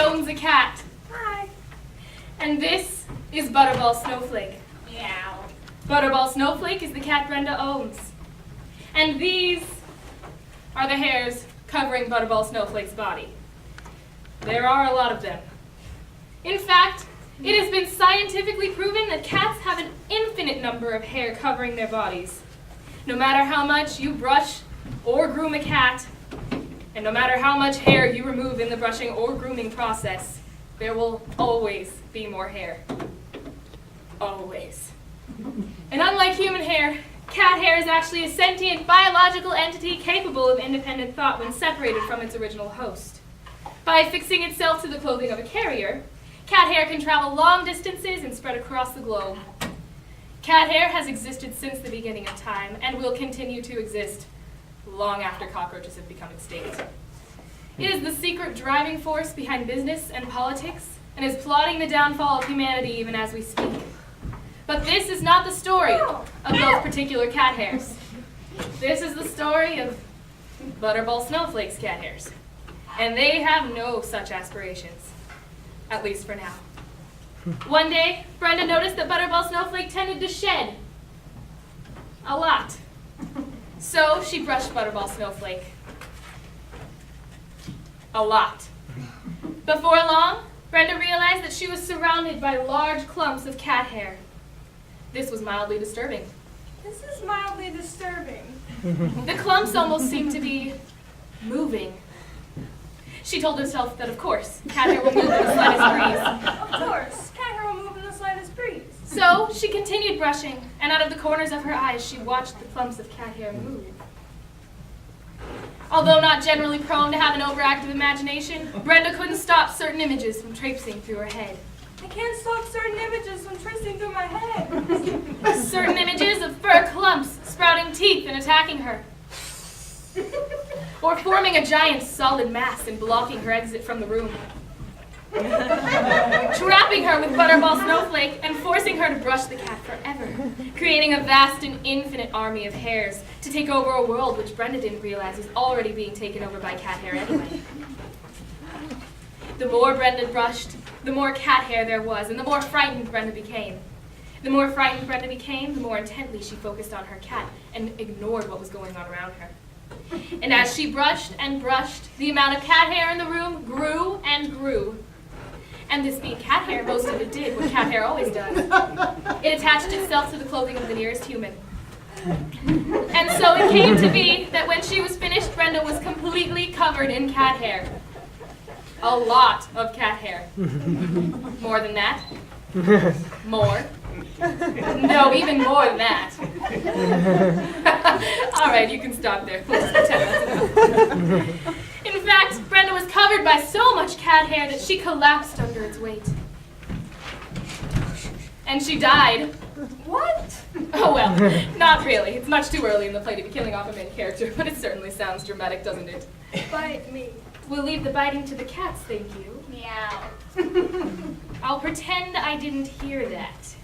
owns a cat. Hi. And this is Butterball Snowflake. Meow. Butterball Snowflake is the cat Brenda owns. And these are the hairs covering Butterball Snowflake's body. There are a lot of them. In fact, it has been scientifically proven that cats have an infinite number of hair covering their bodies. No matter how much you brush or groom a cat, and no matter how much hair you remove in the brushing or grooming process, there will always be more hair. Always. And unlike human hair, cat hair is actually a sentient biological entity capable of independent thought when separated from its original host. By affixing itself to the clothing of a carrier, cat hair can travel long distances and spread across the globe. Cat hair has existed since the beginning of time and will continue to exist long after cockroaches have become extinct. It is the secret driving force behind business and politics and is plotting the downfall of humanity even as we speak. But this is not the story of those particular cat hairs. This is the story of Butterball Snowflake's cat hairs. And they have no such aspirations, at least for now. One day, Brenda noticed that Butterball Snowflake tended to shed a lot. So she brushed Butterball Snowflake a lot. Before long, Brenda realized that she was surrounded by large clumps of cat hair. This was mildly disturbing. This is mildly disturbing. The clumps almost seemed to be moving. She told herself that, of course, cat hair will move in the slightest breeze. Of course, cat hair will move in the slightest breeze. So she continued brushing, and out of the corners of her eyes, she watched the clumps of cat hair move. Although not generally prone to have an overactive imagination, Brenda couldn't stop certain images from traipsing through her head. I can't stop certain images from tracing through my head. Certain images of fur clumps sprouting teeth and attacking her. Or forming a giant solid mass and blocking her exit from the room. Trapping her with Butterball Snowflake and forcing her to brush the cat forever, creating a vast and infinite army of hairs to take over a world which Brenda didn't realize was already being taken over by cat hair anyway. The more Brenda brushed, the more cat hair there was, and the more frightened Brenda became. The more frightened Brenda became, the more intently she focused on her cat and ignored what was going on around her. And as she brushed and brushed, the amount of cat hair in the room grew and grew. And this being cat hair, most of it did what cat hair always does. It attached itself to the clothing of the nearest human. And so it came to be that when she was finished, Brenda was completely covered in cat hair. A lot of cat hair. More than that. More. No, even more than that. All right, you can stop there. We'll just pretend that's enough. In fact, Brenda was covered by so much cat hair that she collapsed under its weight. And she died. What? Oh well, not really. It's much too early in the play to be killing off a main character, but it certainly sounds dramatic, doesn't it? Bite me. We'll leave the biting to the cats, thank you. Meow. I'll pretend I didn't hear that.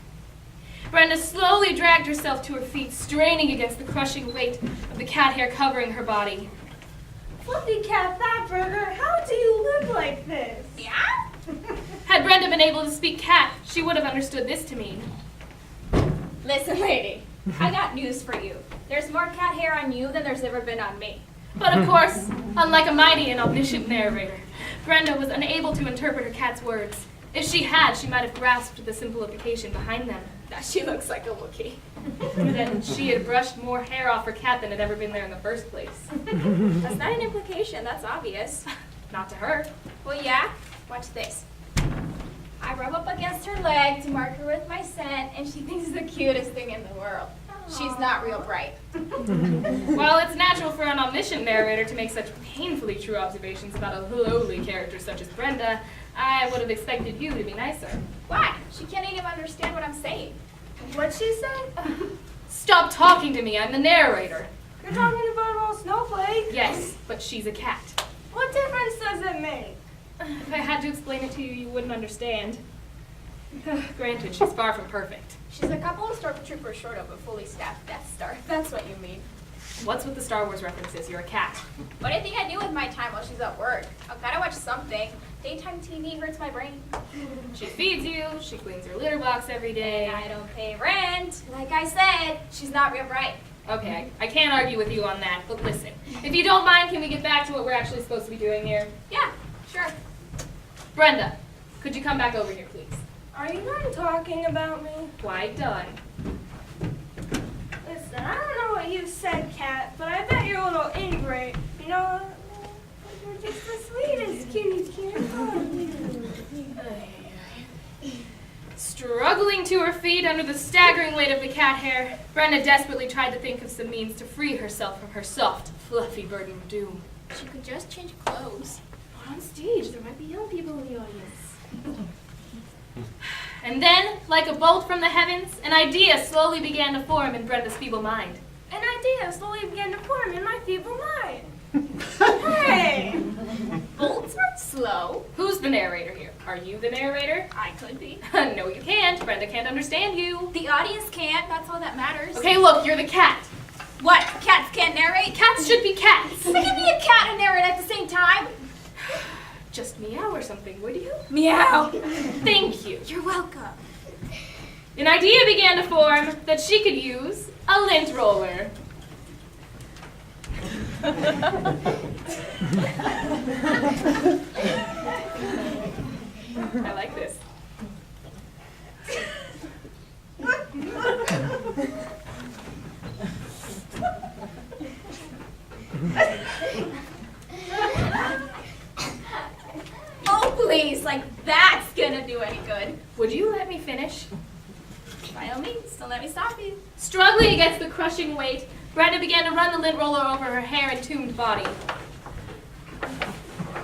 Brenda slowly dragged herself to her feet, straining against the crushing weight of the cat hair covering her body. Fluffy cat Fatburger, how do you live like this? Yeah? Had Brenda been able to speak cat, she would have understood this to mean. Listen, lady, I got news for you. There's more cat hair on you than there's ever been on me. But of course, unlike a mighty and omniscient narrator, Brenda was unable to interpret her cat's words. If she had, she might have grasped the simple implication behind them. That she looks like a Wookiee. That she had brushed more hair off her cat than had ever been there in the first place. That's not an implication, that's obvious. Not to her. Well, yeah? Watch this. I rub up against her leg to mark her with my scent, and she thinks it's the cutest thing in the world. She's not real bright. Well, it's natural for an omniscient narrator to make such painfully true observations about a lowly character such as Brenda. I would have expected you to be nicer. Why? She can't even understand what I'm saying. What'd she say? Stop talking to me, I'm the narrator. You're talking about Butterball Snowflake. Yes, but she's a cat. What difference does it make? If I had to explain it to you, you wouldn't understand. Granted, she's far from perfect. She's a couple of stormtroopers short of a fully staffed Death Star. That's what you mean. What's with the Star Wars references? You're a cat. What do you think I do with my time while she's at work? I've got to watch something. Daytime TV hurts my brain. She feeds you, she cleans your litter box every day. And I don't pay rent. Like I said, she's not real bright. Okay, I can't argue with you on that, but listen. If you don't mind, can we get back to what we're actually supposed to be doing here? Yeah, sure. Brenda, could you come back over here, please? Are you done talking about me? Quite done. Listen, I don't know what you said, Kat, but I bet you're a little ingrate. You know, you're just the sweetest kitty cat. Struggling to her feet under the staggering weight of the cat hair, Brenda desperately tried to think of some means to free herself from her soft, fluffy burden of doom. She could just change clothes. Not on stage, there might be young people in the audience. And then, like a bolt from the heavens, an idea slowly began to form in Brenda's feeble mind. An idea slowly began to form in my feeble mind. Hey! Bolts aren't slow. Who's the narrator here? Are you the narrator? I could be. No, you can't. Brenda can't understand you. The audience can't. That's all that matters. Okay, look, you're the cat. What? Cats can't narrate? Cats should be cats. There can be a cat and narrate at the same time. Just meow or something, would you? Meow. Thank you. You're welcome. An idea began to form that she could use a lint roller. I like this. Oh, please, like that's gonna do any good. Would you let me finish? By all means, don't let me stop you. Struggling against the crushing weight, Brenda began to run the lint roller over her hair-entombed body.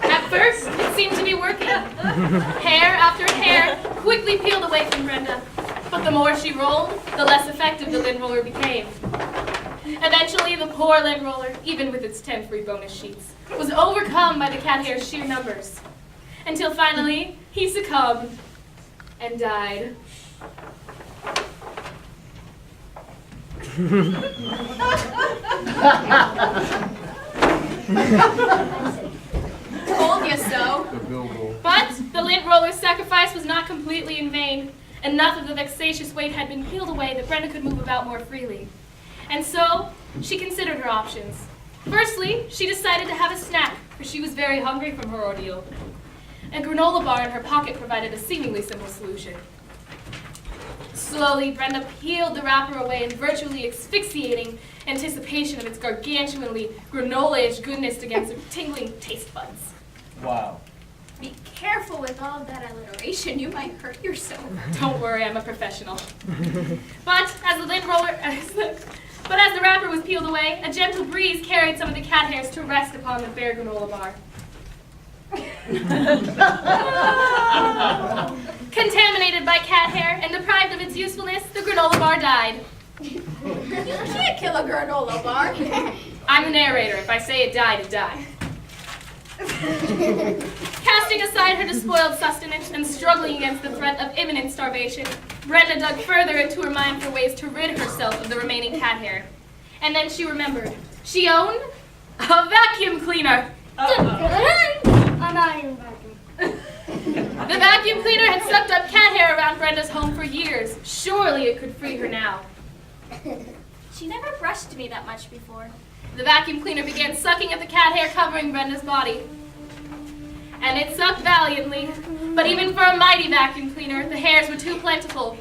At first, it seemed to be working. Hair after hair quickly peeled away from Brenda, but the more she rolled, the less effective the lint roller became. Eventually, the poor lint roller, even with its 10 free bonus sheets, was overcome by the cat hair's sheer numbers, until finally, he succumbed and died. Told you so. But the lint roller's sacrifice was not completely in vain. Enough of the vexatious weight had been peeled away that Brenda could move about more freely. And so, she considered her options. Firstly, she decided to have a snack, for she was very hungry from her ordeal. A granola bar in her pocket provided a seemingly simple solution. Slowly, Brenda peeled the wrapper away in virtually asphyxiating anticipation of its gargantuanly granola-ish goodness against her tingling taste buds. Wow. Be careful with all of that alliteration. You might hurt yourself. Don't worry, I'm a professional. But as the wrapper was peeled away, a gentle breeze carried some of the cat hairs to rest upon the bare granola bar. Contaminated by cat hair and deprived of its usefulness, the granola bar died. You can't kill a granola bar. I'm the narrator. If I say it died, it died. Casting aside her despoiled sustenance and struggling against the threat of imminent starvation, Brenda dug further into her mind for ways to rid herself of the remaining cat hair. And then she remembered. She owned a vacuum cleaner. I'm not even vacuum. The vacuum cleaner had sucked up cat hair around Brenda's home for years. Surely it could free her now. She never brushed me that much before. The vacuum cleaner began sucking at the cat hair covering Brenda's body. And it sucked valiantly, but even for a mighty vacuum cleaner, the hairs were too plentiful,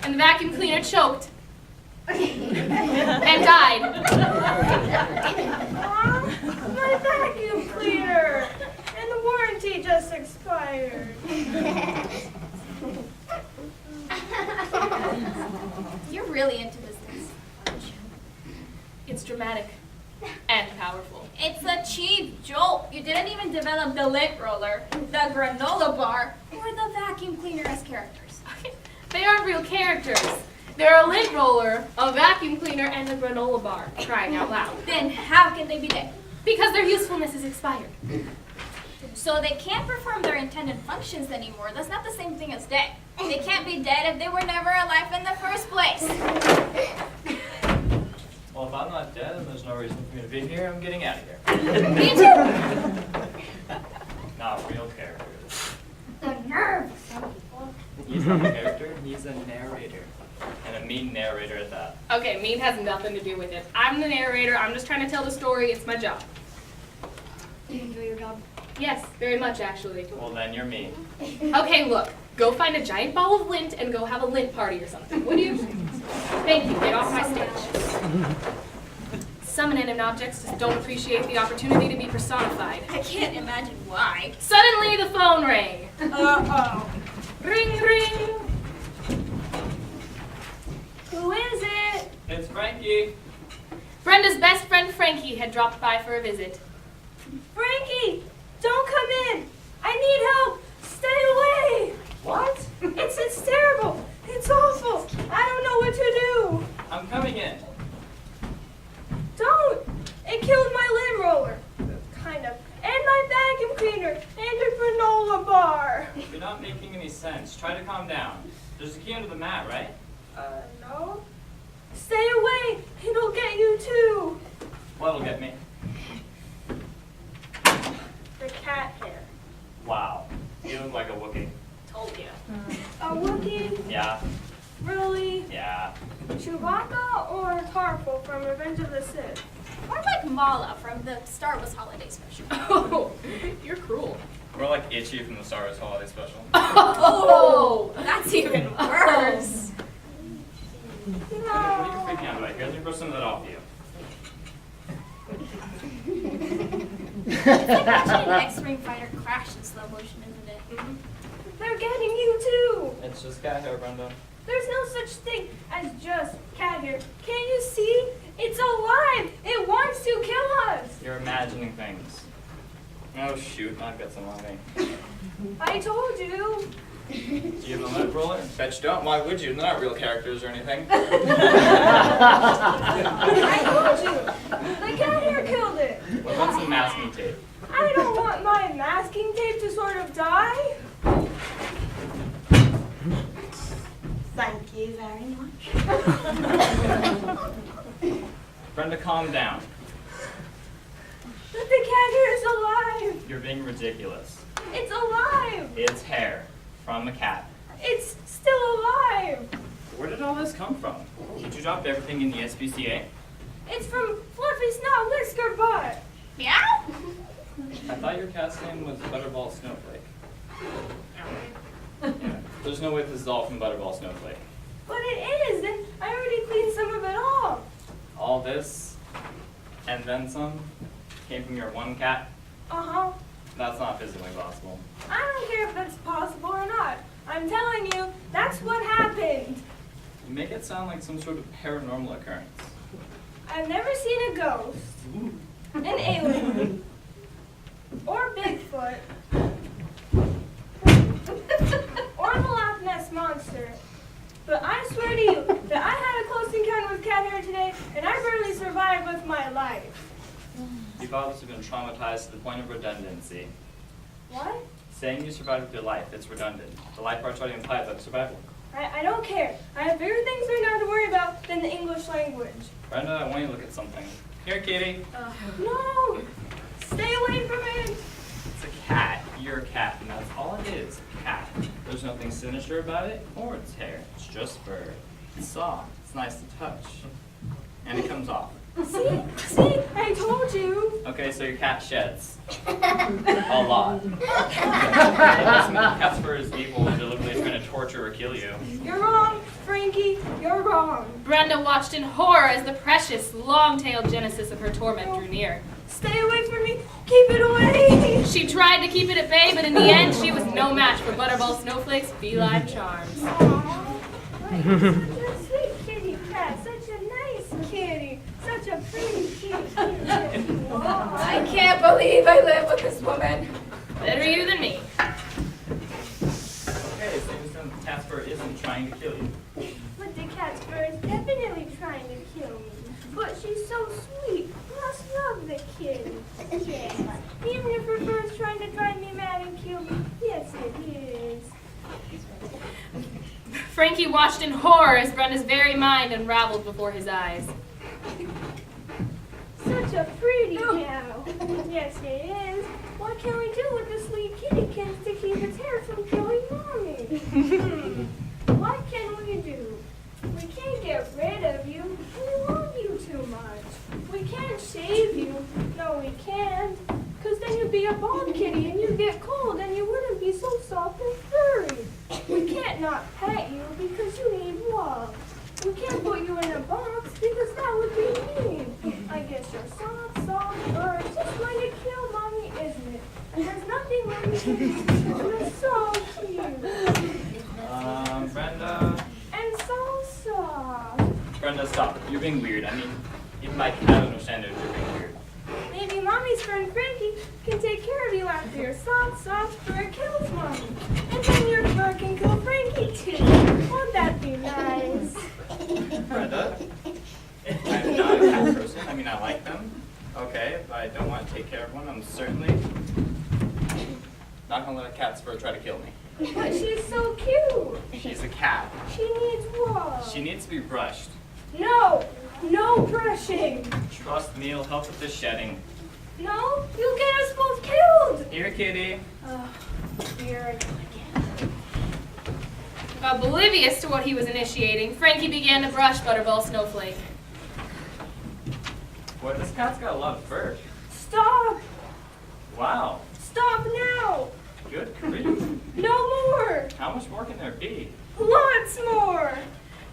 and the vacuum cleaner choked and died. My vacuum cleaner! And the warranty just expired. You're really into this thing. It's dramatic and powerful. It's a cheap jolt. You didn't even develop the lint roller, the granola bar, or the vacuum cleaner as characters. They aren't real characters. They're a lint roller, a vacuum cleaner, and a granola bar. Crying out loud. Then how can they be dead? Because their usefulness is expired. So they can't perform their intended functions anymore. That's not the same thing as dead. They can't be dead if they were never alive in the first place. Well, if I'm not dead and there's no reason for me to be here, I'm getting out of here. Me too. Not real characters. He's not a character, he's a narrator. And a mean narrator at that. Okay, mean has nothing to do with it. I'm the narrator. I'm just trying to tell the story. It's my job. Do you enjoy your job? Yes, very much actually. Well, then you're mean. Okay, look. Go find a giant ball of lint and go have a lint party or something. Would you? Thank you. Get off my stage. Some inanimate objects just don't appreciate the opportunity to be personified. I can't imagine why. Suddenly the phone rang. Uh-oh. Ring, ring. Who is it? It's Frankie. Brenda's best friend Frankie had dropped by for a visit. Frankie, don't come in. I need help. Stay away. What? It's terrible. It's awful. I don't know what to do. I'm coming in. Don't. It killed my limb roller. Kind of. And my vacuum cleaner. And a granola bar. You're not making any sense. Try to calm down. There's a key under the mat, right? No. Stay away. It'll get you too. What'll get me? The cat hair. Wow. You look like a Wookiee. Told you. A Wookiee? Yeah. Really? Yeah. Chewbacca or Tarful from Revenge of the Sith? More like Mala from the Star Wars Holiday Special. Oh, you're cruel. We're like Itchy from the Star Wars Holiday Special. Oh! That's even worse. What are you freaking out about? Here, let me brush some of that off you. It's like watching an X-Wing fighter crash in slow motion, isn't it? They're getting you too. It's just cat hair, Brenda. There's no such thing as just cat hair. Can't you see? It's alive. It wants to kill us. You're imagining things. Oh shoot, I've got some on me. I told you. Do you have a lint roller? Bet you don't. Why would you? They're not real characters or anything. I told you. The cat hair killed it. What about some masking tape? I don't want my masking tape to sort of die. Thank you very much. Brenda, calm down. But the cat hair is alive. You're being ridiculous. It's alive. It's hair from a cat. It's still alive. Where did all this come from? Did you drop everything in the SPCA? It's from Fluffy Snout Whisker Butt. Meow? I thought your cat's name was Butterball Snowflake. Yeah. There's no way this is all from Butterball Snowflake. But it is, and I already cleaned some of it off. All this, and then some, came from your one cat? Uh-huh. That's not physically possible. I don't care if that's possible or not. I'm telling you, that's what happened. You make it sound like some sort of paranormal occurrence. I've never seen a ghost, an alien, or Bigfoot, or the Loch Ness Monster. But I swear to you that I had a close encounter with cat hair today, and I barely survived with my life. You've obviously been traumatized to the point of redundancy. What? Saying you survived with your life, it's redundant. The life part's already implied by the survival. I don't care. I have bigger things right now to worry about than the English language. Brenda, I want you to look at something. Here, kitty. No! Stay away from it! It's a cat. You're a cat, and that's all it is, a cat. There's nothing sinister about it, or its hair. It's just fur. It's soft. It's nice to touch. And it comes off. See, I told you. Okay, so your cat sheds. A lot. That doesn't mean cat's fur is evil and deliberately trying to torture or kill you. You're wrong, Frankie. You're wrong. Brenda watched in horror as the precious, long-tailed genesis of her torment drew near. Stay away from me. Keep it away. She tried to keep it at bay, but in the end, she was no match for Butterball Snowflake's feline charms. Aww. Such a sweet kitty cat. Such a nice kitty. Such a pretty kitty. I can't believe I live with this woman. Better you than me. Okay, so the cat's fur isn't trying to kill you. But the cat's fur is definitely trying to kill me. But she's so sweet. Must love the kitty. Yes. Even if her fur is trying to drive me mad and kill me. Yes, it is. Frankie watched in horror as Brenda's very mind unraveled before his eyes. Such a pretty cow. Yes, it is. What can we do with the sweet kittykins to keep its hair from killing Mommy? What can we do? We can't get rid of you. We love you too much. We can't shave you. No, we can't. Because then you'd be a bald kitty and you'd get cold and you wouldn't be so soft and furry. We can't not pet you because you need love. We can't put you in a box because that would be mean. I guess your soft fur is just going to kill Mommy, isn't it? And there's nothing Mommy can do. You're so cute. Brenda. And so soft. Brenda, stop. You're being weird. I mean, even my cat understands you're being weird. Maybe Mommy's friend Frankie can take care of you after your soft fur kills Mommy. And then your fur can kill Frankie too. Won't that be nice? Brenda, I'm not a cat person. I mean, I like them. Okay, if I don't want to take care of one, I'm certainly not going to let a cat's fur try to kill me. But she's so cute. She's a cat. She needs love. She needs to be brushed. No brushing. Trust me, it'll help with the shedding. No, you'll get us both killed. Here, kitty. Here I go again. Oblivious to what he was initiating, Frankie began to brush Butterball Snowflake. Boy, this cat's got a lot of fur. Stop. Wow. Stop now. Good grief. No more. How much more can there be? Lots more.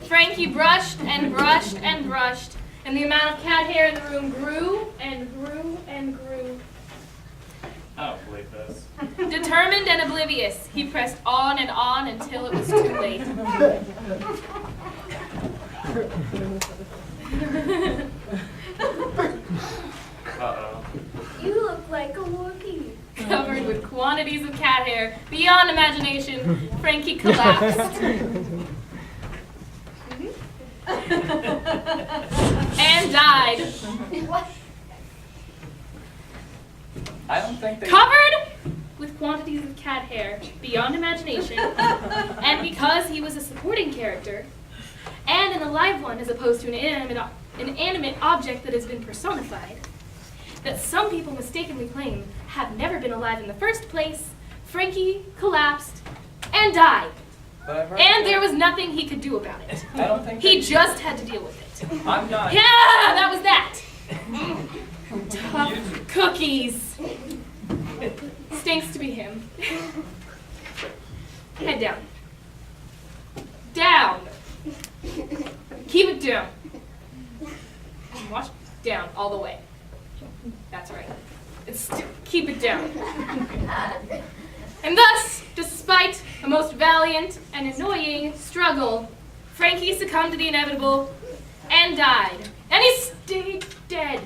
Frankie brushed and brushed and brushed, and the amount of cat hair in the room grew and grew and grew. I don't believe this. Determined and oblivious, he pressed on until it was too late. Uh-oh. You look like a Wookiee. Covered with quantities of cat hair beyond imagination, Frankie collapsed. And died. I don't think they... Covered with quantities of cat hair beyond imagination, and because he was a supporting character, and an alive one as opposed to an inanimate object that has been personified, that some people mistakenly claim have never been alive in the first place, Frankie collapsed and died. But I've heard And there was nothing he could do about it. I don't think He they- just had to deal with it. I'm not... Yeah, that was that. You- Tough cookies. Stinks to be him. Head down. Down. Keep it down. Watch down all the way. That's right. Keep it down. And thus, despite a most valiant and annoying struggle, Frankie succumbed to the inevitable and died. And he stayed dead.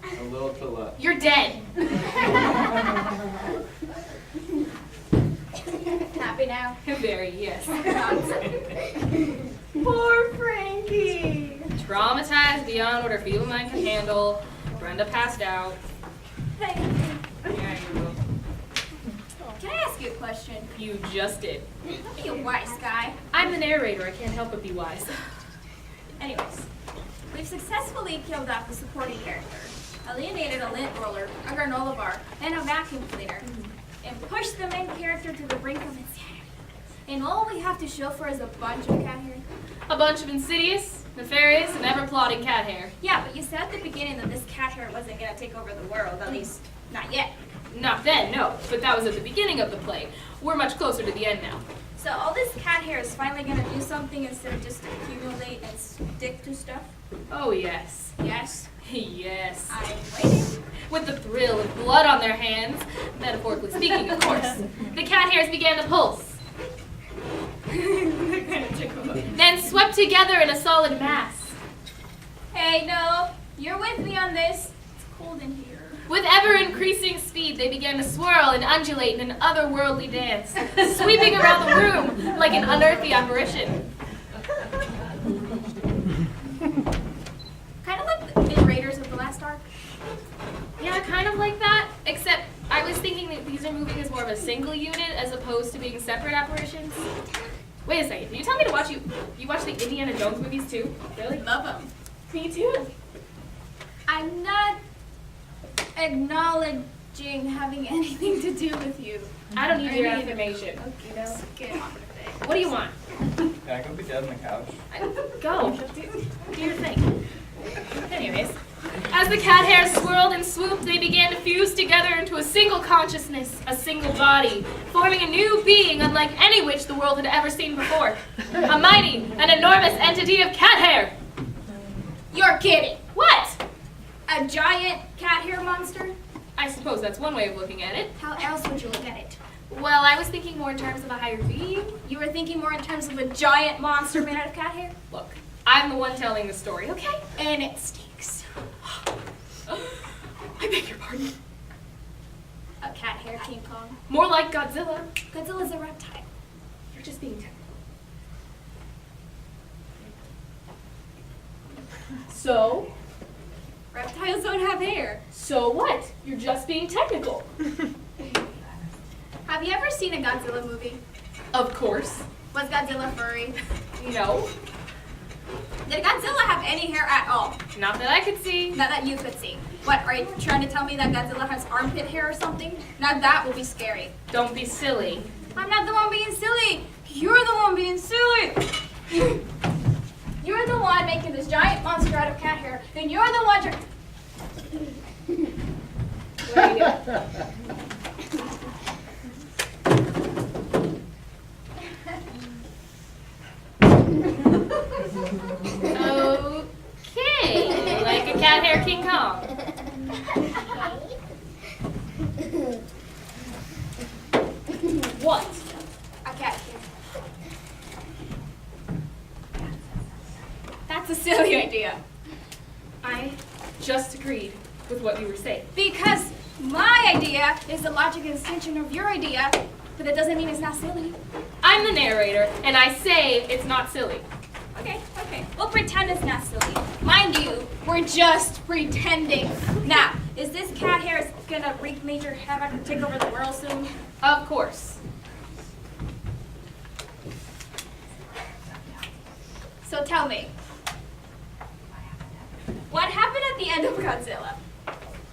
A little to the left. You're dead. Happy now? Very, yes. Poor Frankie. Traumatized beyond what her feeble mind could handle, Brenda passed out. Thank you. Yeah, you will. Can I ask you a question? You just did. Don't be a wise guy. I'm the narrator. I can't help but be wise. Anyways, we've successfully killed off a supporting character, alienated a lint roller, a granola bar, and a vacuum cleaner, and pushed the main character to the brink of insanity. And all we have to show for is a bunch of cat hair. A bunch of insidious, nefarious, and ever-plotting cat hair. Yeah, but you said at the beginning that this cat hair wasn't gonna take over the world, at least not yet. Not then, no. But that was at the beginning of the play. We're much closer to the end now. So all this cat hair is finally gonna do something instead of just accumulate and stick to stuff? Oh, yes. Yes, Yes. I'm waiting. With the thrill of blood on their hands, metaphorically speaking, of course, the cat hairs began to pulse. Then swept together in a solid mass. Hey, no, you're with me on this. It's cold in here. With ever-increasing speed, they began to swirl and undulate in an otherworldly dance, sweeping around the room like an unearthly apparition. Kind of like in Raiders of the Last Ark. Yeah, kind of like that, except I was thinking that these are moving as more of a single unit as opposed to being separate apparitions. Wait a second. Did you tell me to watch you watch the Indiana Jones movies too? Really? Love them. Me too. I'm not acknowledging having anything to do with you. I don't need your I mean, information. You know, get on with it. What do you want? Can I go be dead on the couch? Go. Do your thing. Anyways, as the cat hairs swirled and swooped, they began to fuse together into a single consciousness, a single body, forming a new being unlike any which the world had ever seen before. A mighty and enormous entity of cat hair. You're kidding. What? A giant cat hair monster? I suppose that's one way of looking at it. How else would you look at it? Well, I was thinking more in terms of a higher being. You were thinking more in terms of a giant monster made out of cat hair? Look, I'm the one telling the story, okay? And it stinks. I beg your pardon. A cat hair King Kong? More like Godzilla. Godzilla's a reptile. You're just being technical. So? Reptiles don't have hair. So what? You're just being technical. Have you ever seen a Godzilla movie? Of course. Was Godzilla furry? No. Did Godzilla have any hair at all? Not that I could see. Not that you could see. What, are you trying to tell me that Godzilla has armpit hair or something? Now that will be scary. Don't be silly. I'm not the one being silly. You're the one being silly. You're the one making this giant monster out of cat hair, and you're the one What are you doing? Okay, like a cat hair King Kong. What? a cat hair. That's a silly idea. I just agreed with what you were saying. Because my idea is the logical extension of your idea, but it doesn't mean it's not silly. I'm the narrator, and I say it's not silly. Okay. We'll pretend it's not silly. Mind you, we're just pretending. Now, is this cat hair gonna wreak major havoc or take over the world soon? Of course. So tell me, what happened at the end of Godzilla?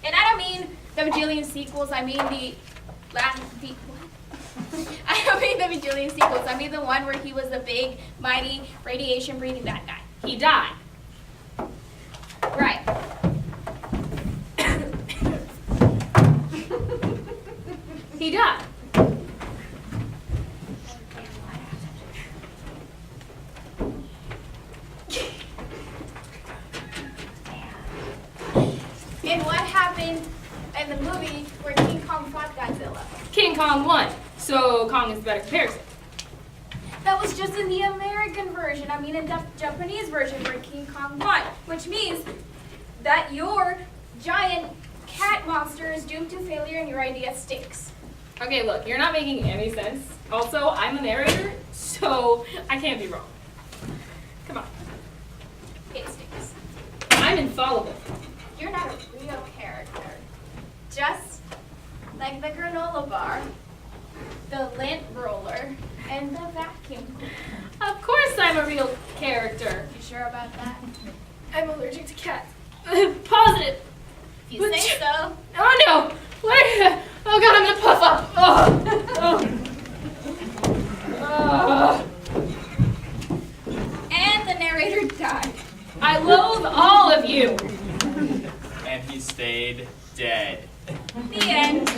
And I don't mean the bajillion sequels, I mean I don't mean the bajillion sequels, I mean the one where he was the big, mighty, radiation-breathing bad guy. He died. Right. He died. And what happened in the movie where King Kong fought Godzilla? King Kong won, so Kong is the better comparison. That was just in the American version. I mean in the Japanese version where King Kong won. Which means that your giant cat monster is doomed to failure and your idea stinks. Okay, look, you're not making any sense. Also, I'm the narrator, so I can't be wrong. Come on. It stinks. I'm infallible. You're not a real character. Just like the granola bar, the lint roller, and the vacuum cleaner. Of course I'm a real character. You sure about that? I'm allergic to cats. Positive. If you say so. Oh no! What? Oh god, I'm gonna puff up. Oh. And the narrator died. I loathe all of you. And he stayed dead. The end.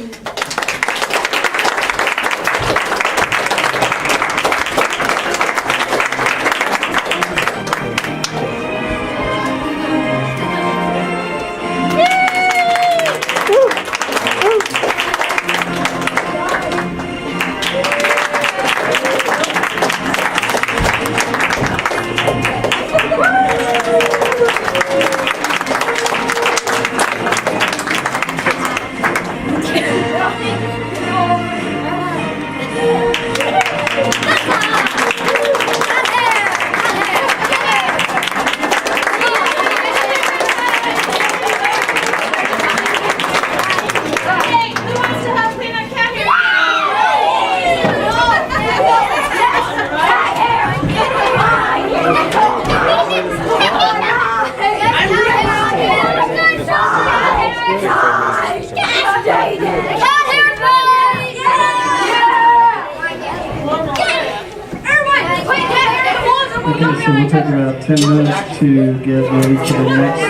take about 10 minutes to get ready for the next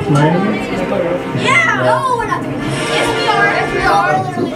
play. Yeah! No, we're not doing that. Yes, we are.